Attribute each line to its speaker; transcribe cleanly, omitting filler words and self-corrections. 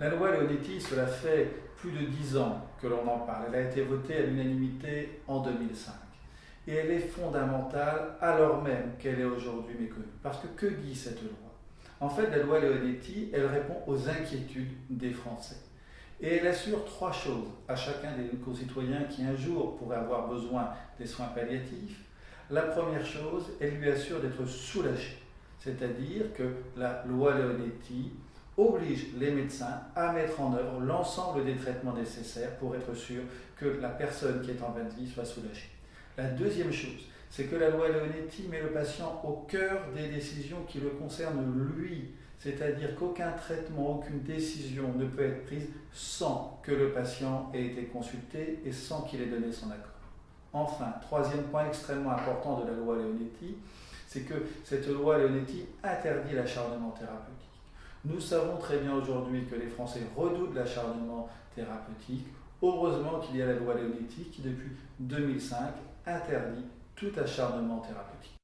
Speaker 1: La loi Leonetti, cela fait plus de 10 ans que l'on en parle. Elle a été votée à l'unanimité en 2005. Et elle est fondamentale alors même qu'elle est aujourd'hui méconnue. Parce que dit cette loi? En fait, la loi Leonetti, elle répond aux inquiétudes des Français. Et elle assure trois choses à chacun des concitoyens qui un jour pourraient avoir besoin des soins palliatifs. La première chose, elle lui assure d'être soulagé. C'est-à-dire que la loi Leonetti oblige les médecins à mettre en œuvre l'ensemble des traitements nécessaires pour être sûr que la personne qui est en fin de vie soit soulagée. La deuxième chose, c'est que la loi Leonetti met le patient au cœur des décisions qui le concernent lui. C'est-à-dire qu'aucun traitement, aucune décision ne peut être prise sans que le patient ait été consulté et sans qu'il ait donné son accord. Enfin, troisième point extrêmement important de la loi Leonetti, c'est que cette loi Leonetti interdit l'acharnement thérapeutique. Nous savons très bien aujourd'hui que les Français redoutent l'acharnement thérapeutique. Heureusement qu'il y a la loi Leonetti qui, depuis 2005, interdit tout acharnement thérapeutique.